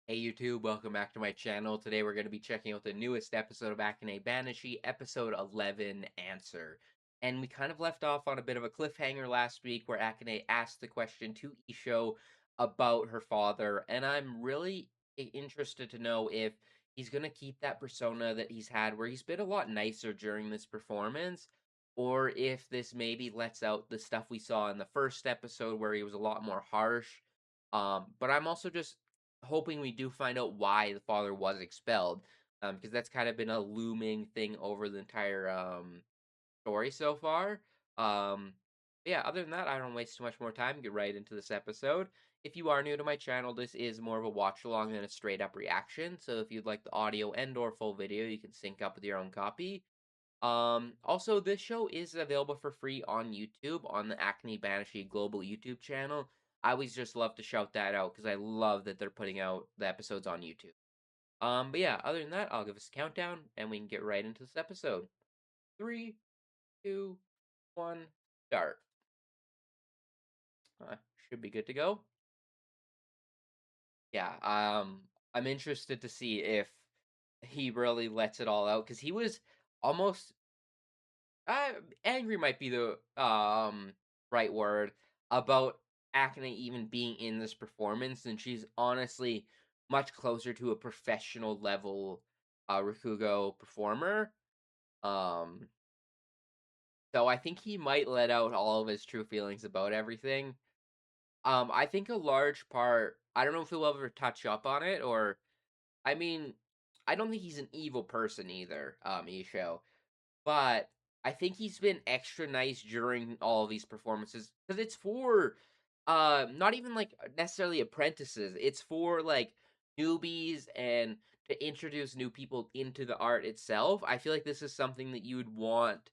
Hey YouTube, welcome back to my channel. Today we're going to be checking out the newest episode of Akane-banashi, episode 11, Answer. And we kind of left off on a bit of a cliffhanger last week where Akane asked the question to Issho about her father, and I'm really interested to know if he's going to keep that persona that he's had where he's been a lot nicer during this performance, or if this maybe lets out the stuff we saw in the first episode where he was a lot more harsh. But I'm also just hoping we do find out why the father was expelled, because that's kind of been a looming thing over the entire story so far. Yeah, other than that, I don't waste too much more time. Get right into this episode. If you are new to my channel, this is more of a watch along than a straight up reaction. So if you'd like the audio and or full video, you can sync up with your own copy. Also, this show is available for free on YouTube on the Akane-banashi global YouTube channel. I always just love to shout that out because I love that they're putting out the episodes on YouTube. But yeah, other than that, I'll give us a countdown and we can get right into this episode. Three, two, one, start. Should be good to go. Yeah, I'm interested to see if he really lets it all out because he was almost Uh, angry might be the right word about Akane even being in this performance, and she's honestly much closer to a professional level Rakugo performer. Um, so I think he might let out all of his true feelings about everything. I think a large part. I don't know if he'll ever touch up on it, or I mean, I don't think he's an evil person either. Isho. But I think he's been extra nice during all of these performances because it's for not even like necessarily apprentices. It's for like newbies and to introduce new people into the art itself. I feel like this is something that you would want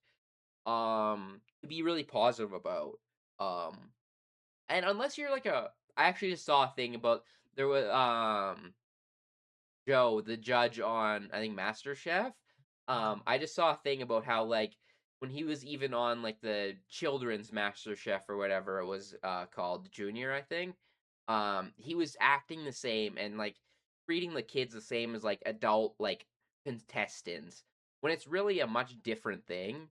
to be really positive about. Um and unless you're like a I actually just saw a thing about there was Joe, the judge on I think MasterChef. I just saw a thing about how like when he was even on like the children's MasterChef or whatever it was called, Junior, I think. He was acting the same and like treating the kids the same as like adult like contestants when it's really a much different thing.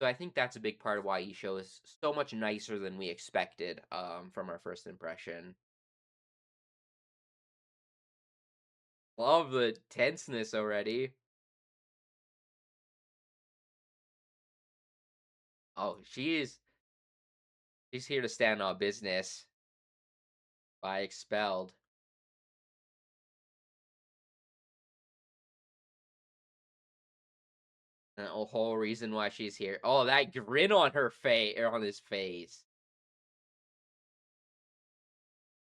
So I think that's a big part of why Isho is so much nicer than we expected from our first impression. Love the tenseness already. Oh, she's here to stand on business by expelled. And the whole reason why she's here. Oh, that grin on her face or on his face.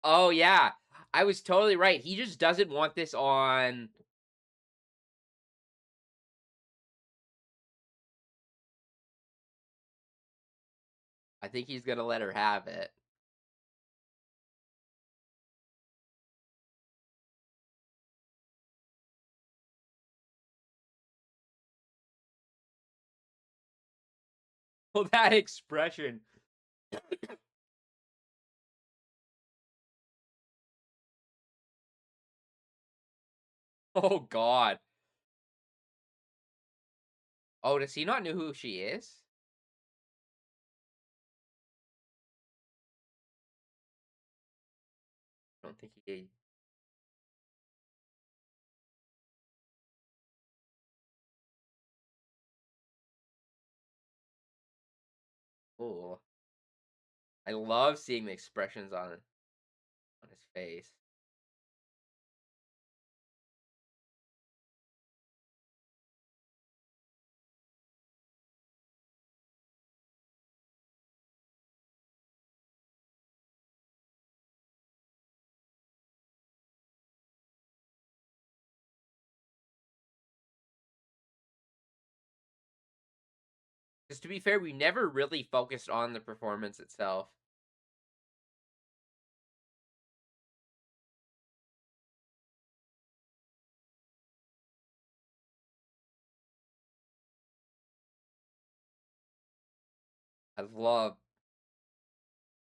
Oh yeah. I was totally right. He just doesn't want this on. I think he's gonna let her have it. Well, that expression. Oh god. Oh, does he not know who she is? I don't think he. Oh, I love seeing the expressions on his face. Because to be fair, we never really focused on the performance itself. I love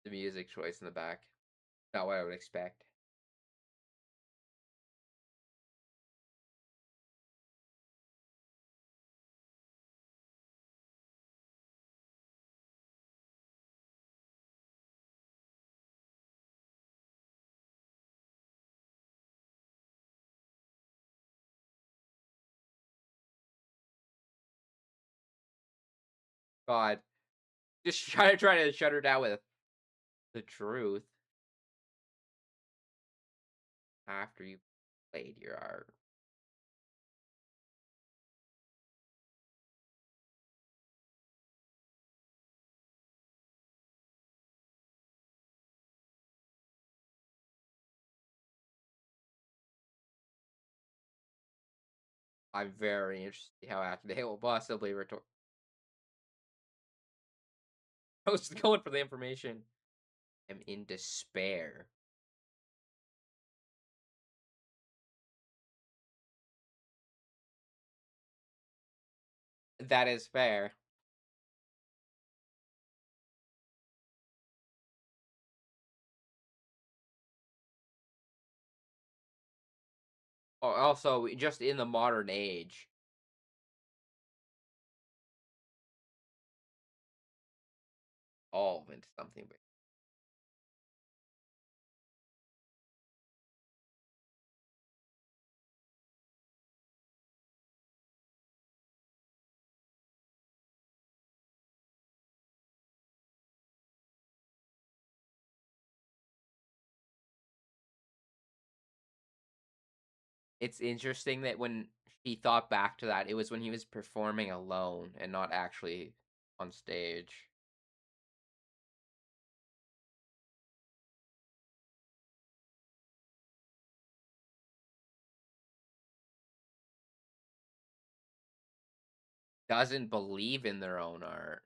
the music choice in the back. Not what I would expect. God, just try to shut her down with the truth after you played your art. I'm very interested how Akane will possibly retort. I was going for the information. I'm in despair. That is fair. Also, just in the modern age, evolve into something. It's interesting that when he thought back to that, it was when he was performing alone and not actually on stage. Doesn't believe in their own art.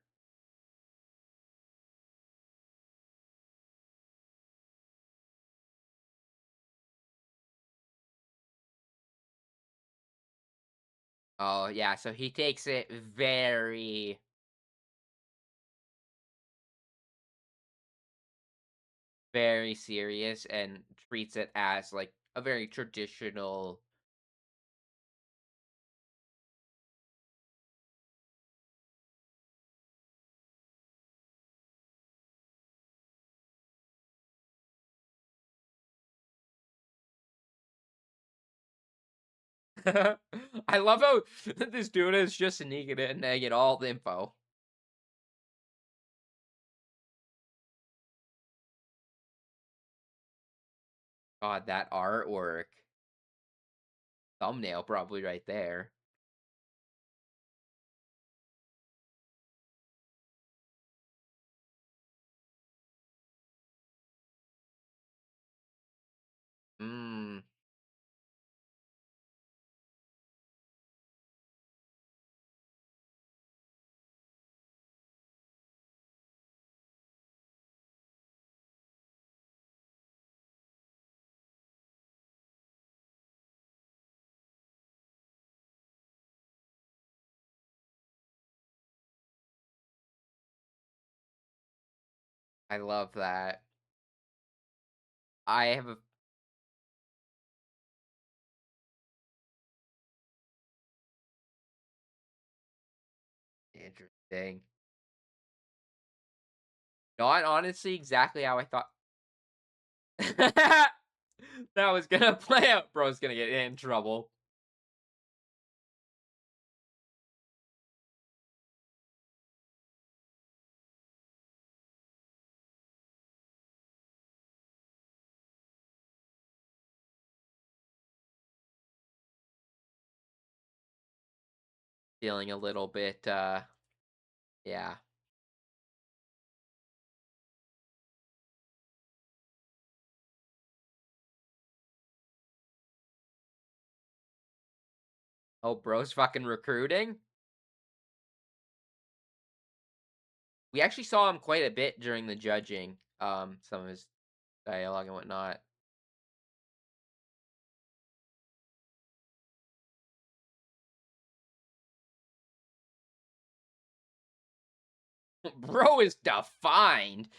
Oh, yeah, so he takes it very serious and treats it as like a very traditional. I love how this dude is just sneaking in and get all the info. God, that artwork. Thumbnail probably right there. Mmm. I love that. I have a interesting. Not honestly exactly how I thought that was gonna play out. Bro's gonna get in trouble. Feeling a little bit, yeah. Oh, bro's fucking recruiting? We actually saw him quite a bit during the judging, some of his dialogue and whatnot. Bro is defined.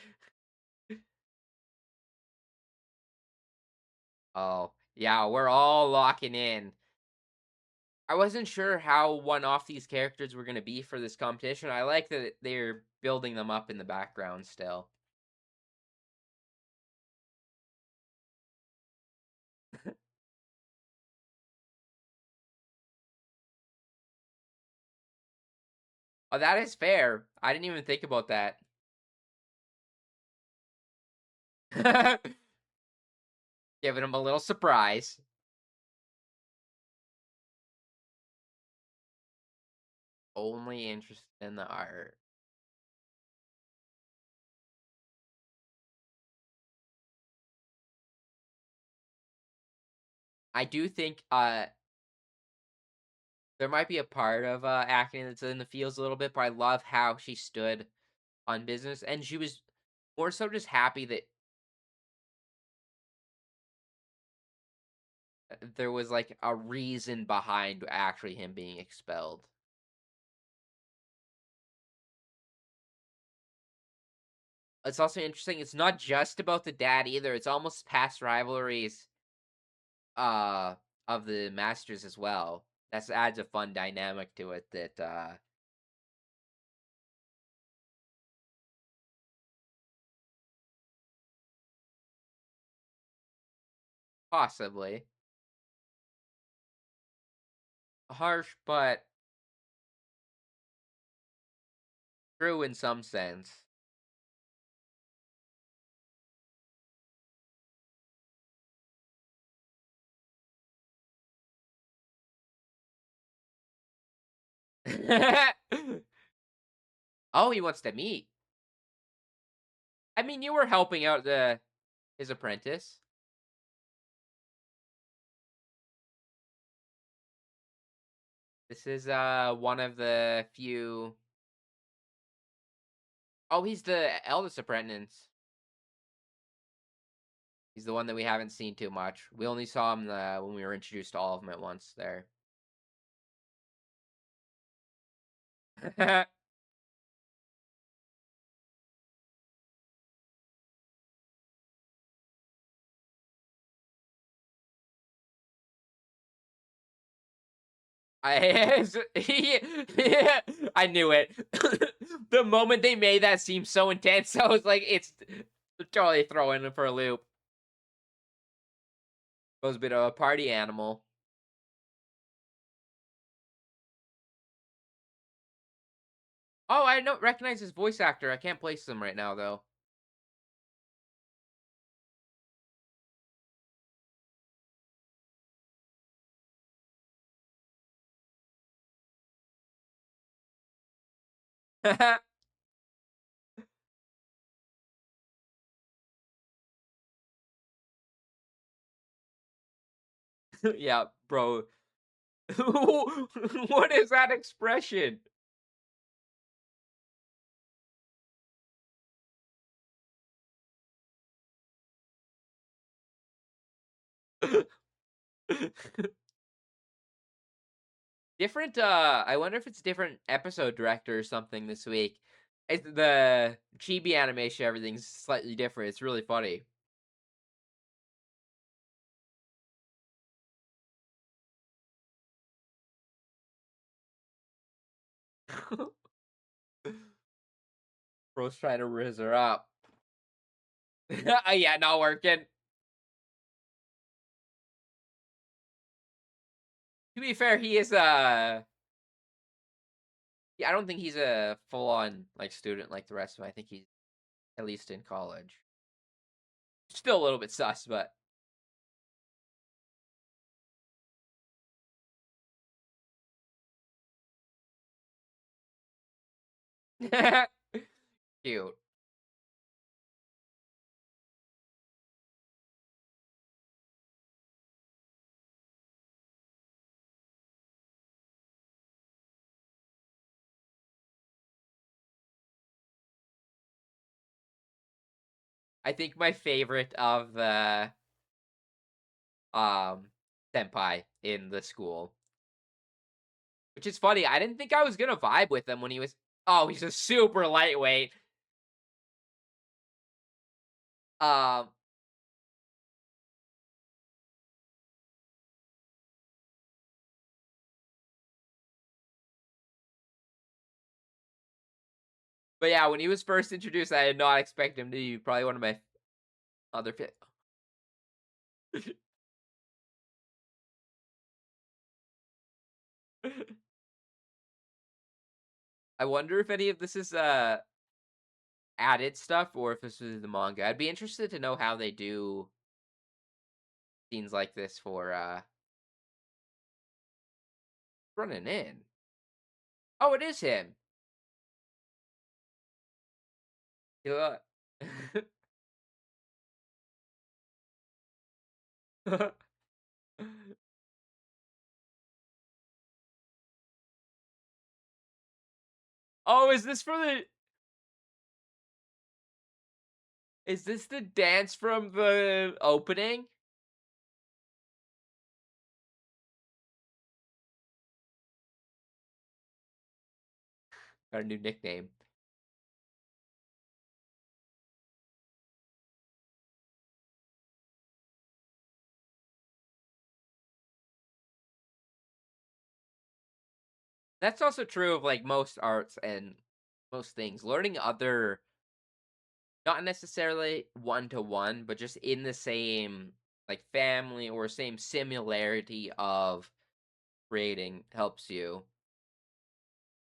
Oh, yeah, we're all locking in. I wasn't sure how one-off these characters were gonna be for this competition. I like that they're building them up in the background still. Oh, that is fair. I didn't even think about that. Giving him a little surprise. Only interested in the art. I do think there might be a part of acting that's in the feels a little bit, but I love how she stood on business, and she was more so just happy that there was like a reason behind actually him being expelled. It's also interesting. It's not just about the dad either. It's almost past rivalries uh of the masters as well. That adds a fun dynamic to it that possibly harsh but true in some sense. Oh, he wants to meet. I mean, you were helping out the his apprentice. This is one of the few. Oh, he's the eldest apprentice. He's the one that we haven't seen too much. We only saw him when we were introduced to all of them at once there. I yeah, I knew it. The moment they made that seem so intense, I was like, it's totally throwing him for a loop. Was a bit of a party animal. Oh, I don't recognize his voice actor. I can't place him right now though. Yeah, bro. What is that expression? Different, I wonder if it's different episode director or something this week. It's the chibi animation, everything's slightly different. It's really funny. Bro's trying to riz her up. Yeah, not working. To be fair, he is yeah, I don't think he's a full on like student like the rest of them. I think he's at least in college. Still a little bit sus, but cute. I think my favorite of the um senpai in the school. Which is funny. I didn't think I was gonna vibe with him when he was oh, he's a super lightweight. Um but yeah, when he was first introduced, I did not expect him to be probably one of my other fit. I wonder if any of this is added stuff or if this is the manga. I'd be interested to know how they do scenes like this for running in. Oh, it is him. Yeah. Oh, is this the dance from the opening? Got a new nickname. That's also true of like most arts and most things. Learning other, not necessarily one to one, but just in the same like family or same similarity of creating helps you.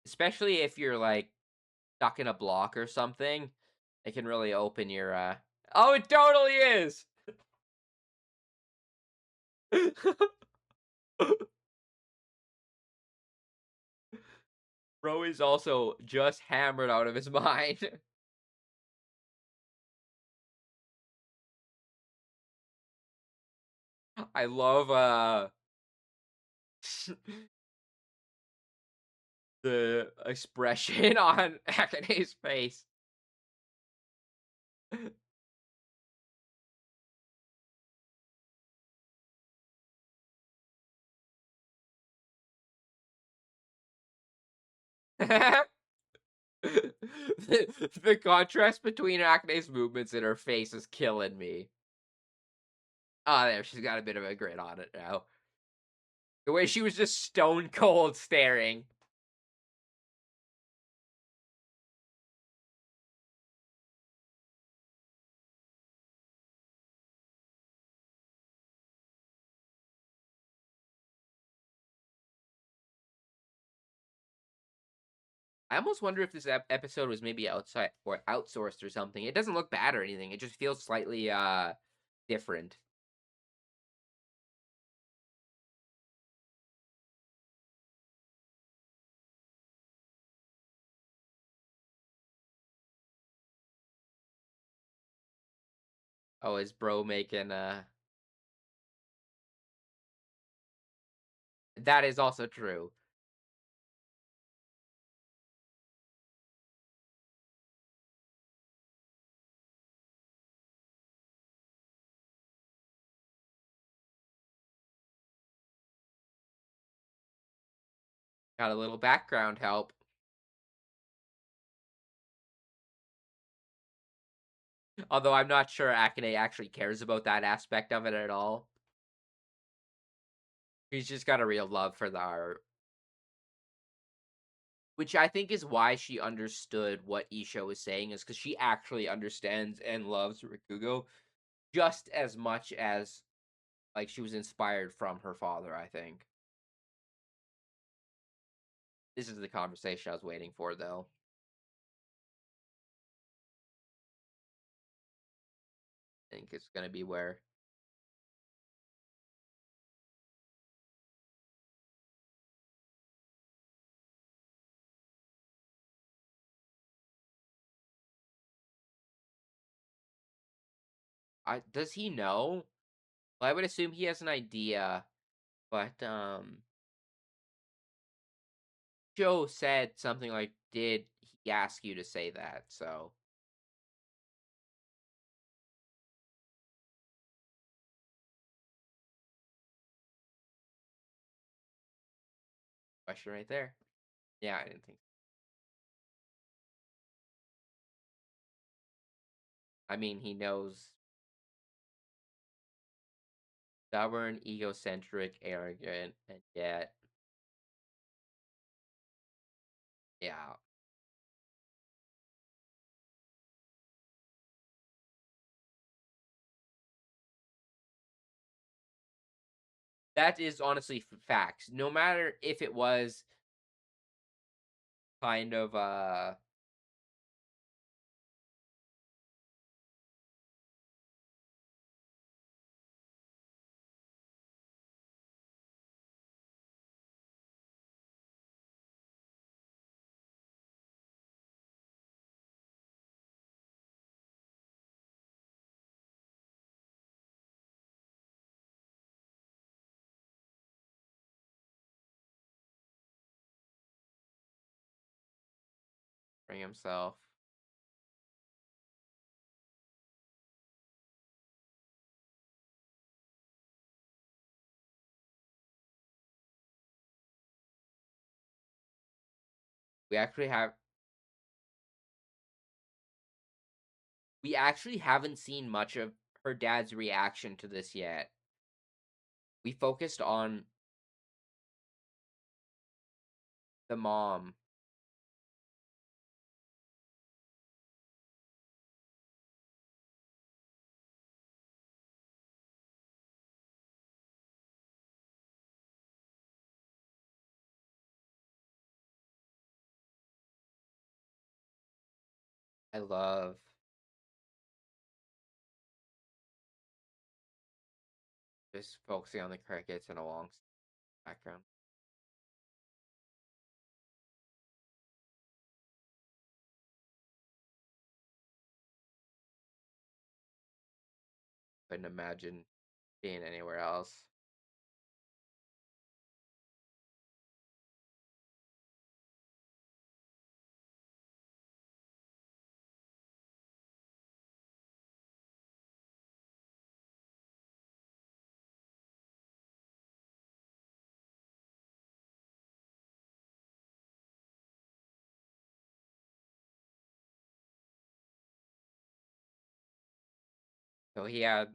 Especially if you're like stuck in a block or something. It can really open your Oh, it totally is. Bro is also just hammered out of his mind. I love the expression on Akane's face. The contrast between Akane's movements and her face is killing me. Oh, there, she's got a bit of a grin on it now. The way she was just stone cold staring. I almost wonder if this episode was maybe outside or outsourced or something. It doesn't look bad or anything. It just feels slightly different. Oh, is bro making that is also true. Got a little background help. Although I'm not sure Akane actually cares about that aspect of it at all. He's just got a real love for the art. Which I think is why she understood what Issho was saying, is because she actually understands and loves Rikugo just as much as like she was inspired from her father, I think. This is the conversation I was waiting for though. I think it's gonna be where I does he know? Well, I would assume he has an idea, but Joe said something like, "Did he ask you to say that?" So, question right there. Yeah, I didn't think. I mean, he knows stubborn, egocentric, arrogant, and yet, yeah, that is honestly facts. No matter if it was kind of bring himself. We actually have we actually haven't seen much of her dad's reaction to this yet. We focused on the mom. I love just focusing on the crickets and a long background. Couldn't imagine being anywhere else. So he had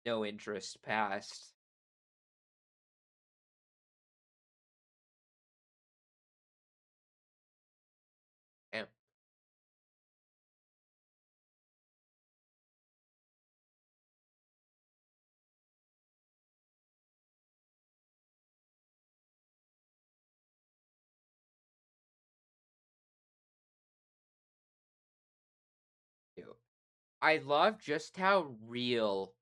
no interest past. And I love just how real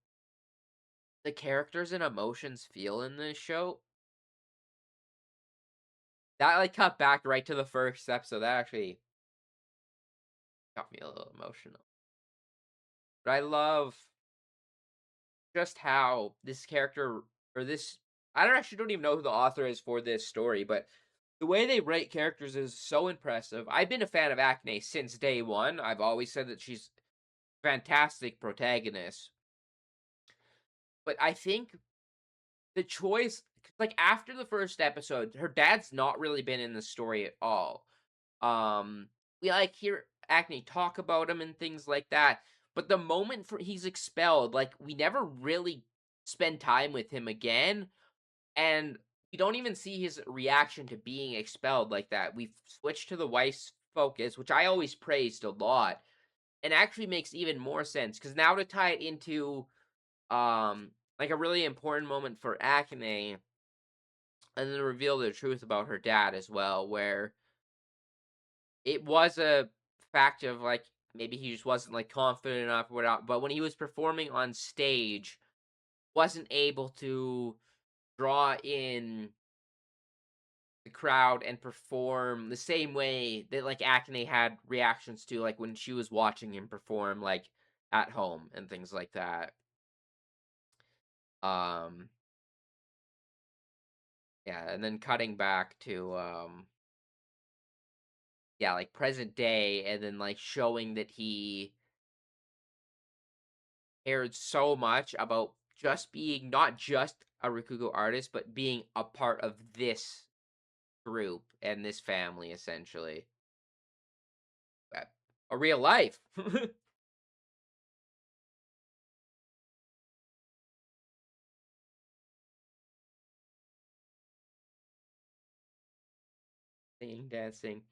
the characters and emotions feel in this show. That like cut back right to the first episode. That actually got me a little emotional. But I love just how this character or this I don't actually don't even know who the author is for this story, but the way they write characters is so impressive. I've been a fan of Akane since day one. I've always said that she's a fantastic protagonist. But I think the choice like after the first episode, her dad's not really been in the story at all. We like hear Acne talk about him and things like that, but the moment for he's expelled, like we never really spend time with him again, and we don't even see his reaction to being expelled like that. We've switched to the wife's focus, which I always praised a lot, and actually makes even more sense because now to tie it into like a really important moment for Acne and then reveal the truth about her dad as well, where it was a fact of like maybe he just wasn't like confident enough or whatnot, but when he was performing on stage, wasn't able to draw in the crowd and perform the same way that like Acne had reactions to like when she was watching him perform like at home and things like that. Um yeah, and then cutting back to yeah, like present day and then like showing that he cared so much about just being not just a Rikugo artist, but being a part of this group and this family essentially. Uh, A real life. Singing, dancing.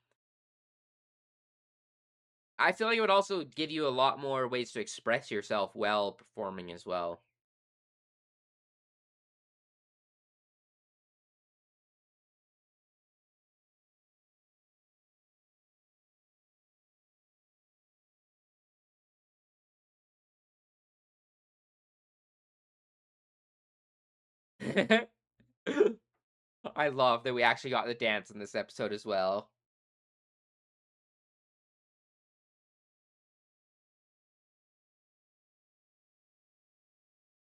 I feel like it would also give you a lot more ways to express yourself while performing as well. I love that we actually got the dance in this episode as well.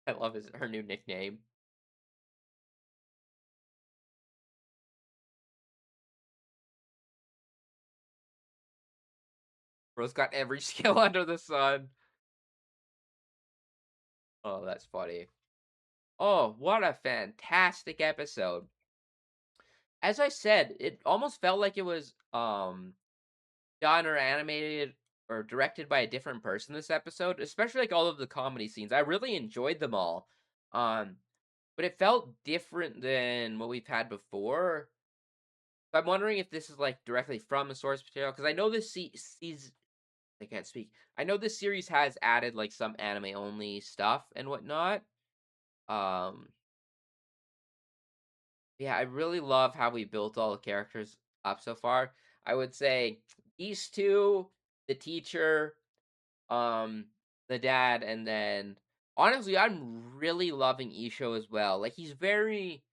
I love her new nickname. Bro's got every skill under the sun. Oh, that's funny. Oh, what a fantastic episode. As I said, it almost felt like it was done or animated or directed by a different person this episode, especially like all of the comedy scenes. I really enjoyed them all. Um but it felt different than what we've had before. I'm wondering if this is like directly from the source material because I know this season I can't speak. I know this series has added like some anime only stuff and whatnot. Um Yeah, I really love how we built all the characters up so far. I would say these two, the teacher, um, the dad, and then honestly, I'm really loving Issho as well. Like he's very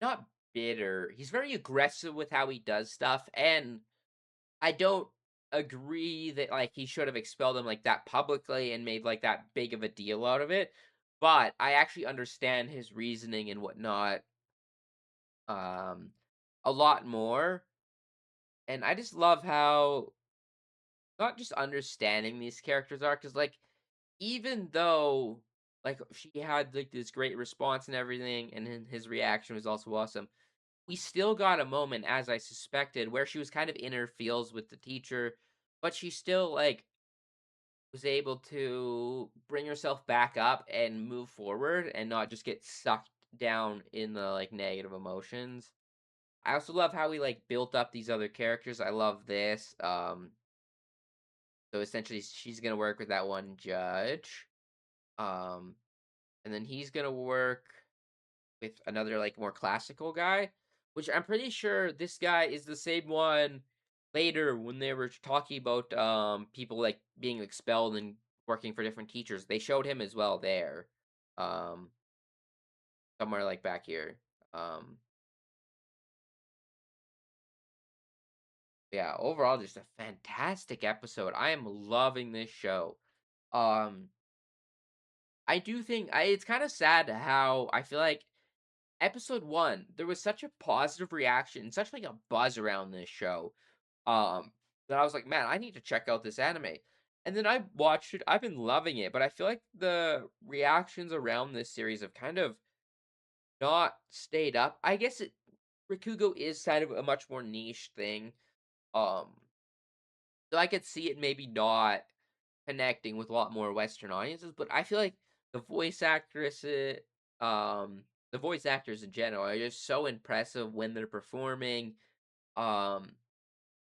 not bitter. He's very aggressive with how he does stuff, and I don't agree that like he should have expelled him like that publicly and made like that big of a deal out of it. But I actually understand his reasoning and whatnot um a lot more, and I just love how not just understanding these characters are because like even though like she had like this great response and everything and then his reaction was also awesome, we still got a moment as I suspected where she was kind of in her feels with the teacher, but she still like was able to bring herself back up and move forward and not just get sucked down in the like negative emotions. I also love how we like built up these other characters. I love this. So essentially she's gonna work with that one judge. Um, and then he's gonna work with another like more classical guy, which I'm pretty sure this guy is the same one later when they were talking about people like being expelled and working for different teachers. They showed him as well there. Um, somewhere like back here. Um, yeah, overall just a fantastic episode. I am loving this show. Um, I do think it's kind of sad how I feel like episode 1 there was such a positive reaction, such like a buzz around this show. Um, that I was like, man, I need to check out this anime. And then I watched it. I've been loving it, but I feel like the reactions around this series have kind of not stayed up. I guess Rikugo is kind of a much more niche thing. Um, so I could see it maybe not connecting with a lot more Western audiences, but I feel like the voice actresses, um, the voice actors in general are just so impressive when they're performing. Um,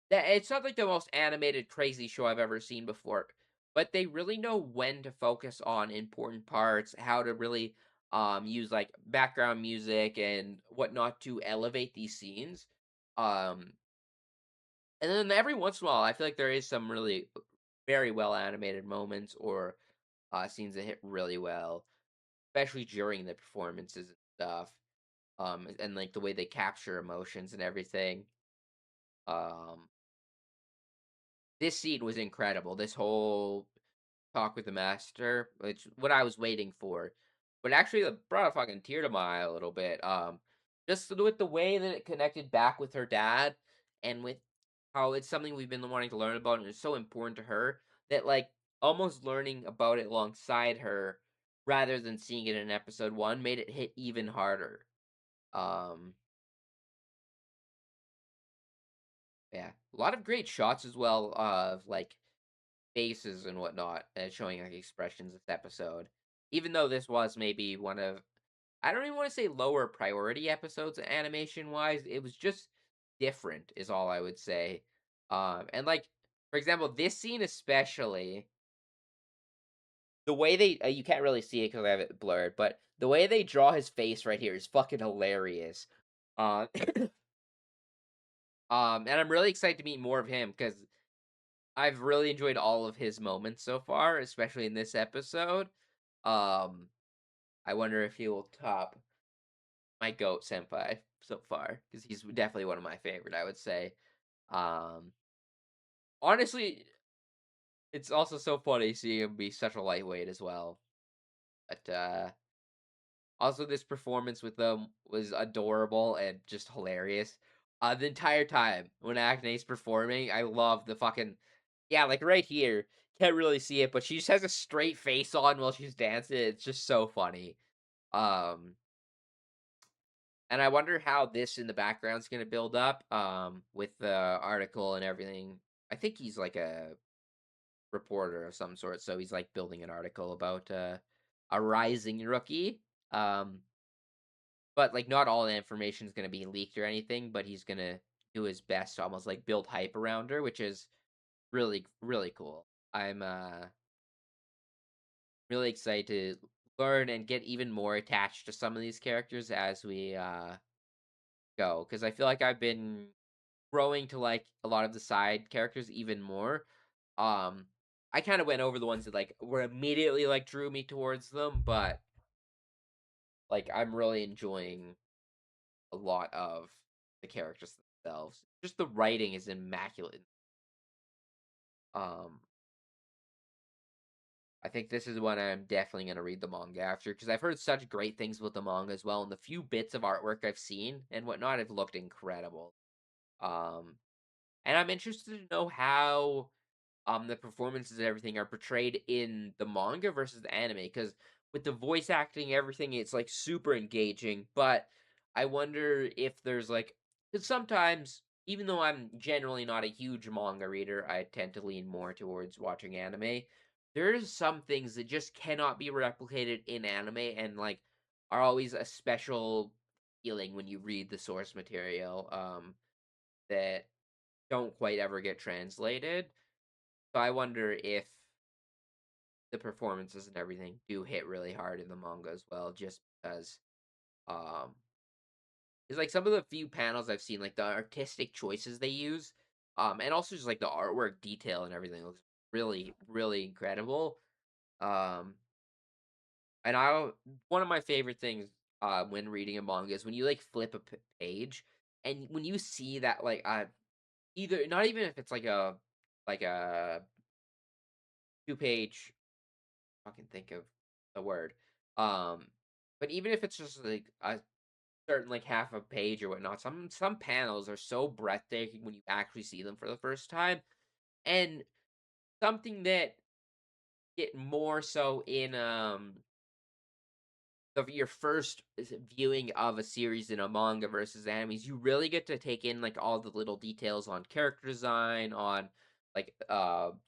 that it's not like the most animated crazy show I've ever seen before, but they really know when to focus on important parts, how to really use like background music and whatnot to elevate these scenes. Um, and then every once in a while, I feel like there is some really very well animated moments or scenes that hit really well, especially during the performances and stuff. And like the way they capture emotions and everything. Um, this scene was incredible. This whole talk with the master, which what I was waiting for, but actually it brought a fucking tear to my eye a little bit. Just with the way that it connected back with her dad, and with how it's something we've been wanting to learn about, and it's so important to her that like almost learning about it alongside her rather than seeing it in episode 1 made it hit even harder. Um, yeah, a lot of great shots as well of like faces and whatnot, and showing like expressions this episode. Even though this was maybe one of I don't even want to say lower priority episodes animation wise, it was just different is all I would say. And like for example, this scene especially, the way they you can't really see it because I have it blurred, but the way they draw his face right here is fucking hilarious. Um, and I'm really excited to meet more of him because I've really enjoyed all of his moments so far, especially in this episode. Um, I wonder if he will top. my goat senpai so far because he's definitely one of my favorite. I would say. Um, Honestly, it's also so funny seeing him be such a lightweight as well. But also, this performance with them was adorable and just hilarious. The entire time when Acne's performing, I love the fucking yeah, like right here. Can't really see it, but she just has a straight face on while she's dancing. It's just so funny. Um, and I wonder how this in the background's gonna build up. With the article and everything. I think he's like a reporter of some sort, so he's like building an article about a rising rookie. Um, But, like, not all the information is gonna be leaked or anything, but he's gonna do his best to almost, like, build hype around her, which is really, really cool. I'm, really excited to learn and get even more attached to some of these characters as we, go, because I feel like I've been growing to like a lot of the side characters even more. Um, I kinda went over the ones that, like, were immediately, like, drew me towards them, but, like, I'm really enjoying a lot of the characters themselves. Just the writing is immaculate. Um, I think this is one I'm definitely gonna read the manga after because I've heard such great things about the manga as well, and the few bits of artwork I've seen and whatnot have looked incredible. Um, and I'm interested to know how the performances and everything are portrayed in the manga versus the anime because with the voice acting everything it's like super engaging, but I wonder if there's like because sometimes even though I'm generally not a huge manga reader, I tend to lean more towards watching anime. There's some things that just cannot be replicated in anime and like are always a special feeling when you read the source material that don't quite ever get translated. So I wonder if the performances and everything do hit really hard in the manga as well, just because um it's like some of the few panels I've seen, like the artistic choices they use, and also just like the artwork detail and everything looks really, really incredible. Um and I one of my favorite things when reading a manga is when you like flip a page and when you see that like either not even if it's like a two-page I can think of the word. Um, but even if it's just like a certain like half a page or whatnot, some panels are so breathtaking when you actually see them for the first time. And something that get more so in of your first viewing of a series in a manga versus animes, you really get to take in like all the little details on character design, on like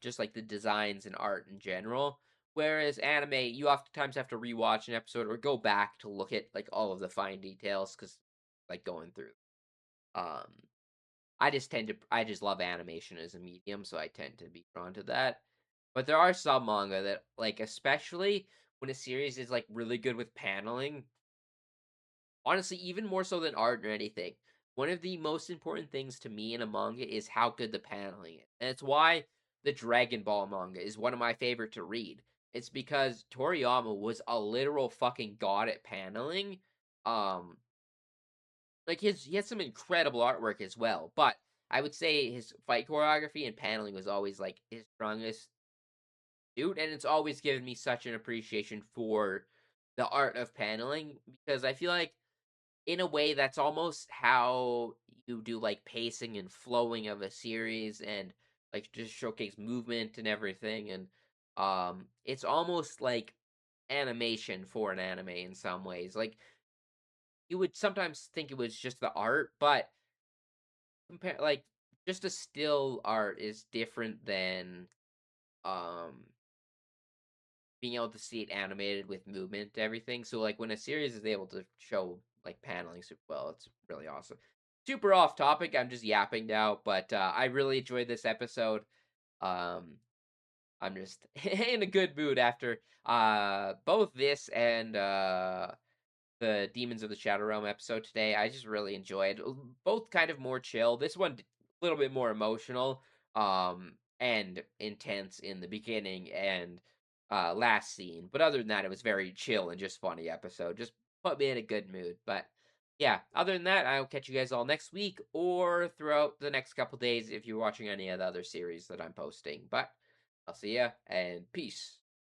just like the designs and art in general. Whereas anime, you oftentimes have to rewatch an episode or go back to look at like all of the fine details because like going through. Um, I just love animation as a medium, so I tend to be drawn to that. But there are some manga that like especially when a series is like really good with paneling. Honestly, even more so than art or anything. One of the most important things to me in a manga is how good the paneling is. And it's why the Dragon Ball manga is one of my favorite to read. It's because Toriyama was a literal fucking god at paneling. Um like he has some incredible artwork as well, but I would say his fight choreography and paneling was always like his strongest suit, and it's always given me such an appreciation for the art of paneling because I feel like in a way that's almost how you do like pacing and flowing of a series and like just showcase movement and everything and it's almost like animation for an anime in some ways like you would sometimes think it was just the art but compare like just a still art is different than um being able to see it animated with movement and everything. So like when a series is able to show like paneling super well, it's really awesome. Super off topic. I'm just yapping now, but I really enjoyed this episode. Um, I'm just in a good mood after both this and the Demons of the Shadow Realm episode today. I just really enjoyed both kind of more chill. This one a little bit more emotional and intense in the beginning and last scene. But other than that it was very chill and just funny episode. Just put me in a good mood. But Yeah, other than that, I'll catch you guys all next week or throughout the next couple days if you're watching any of the other series that I'm posting. But I'll see ya and peace.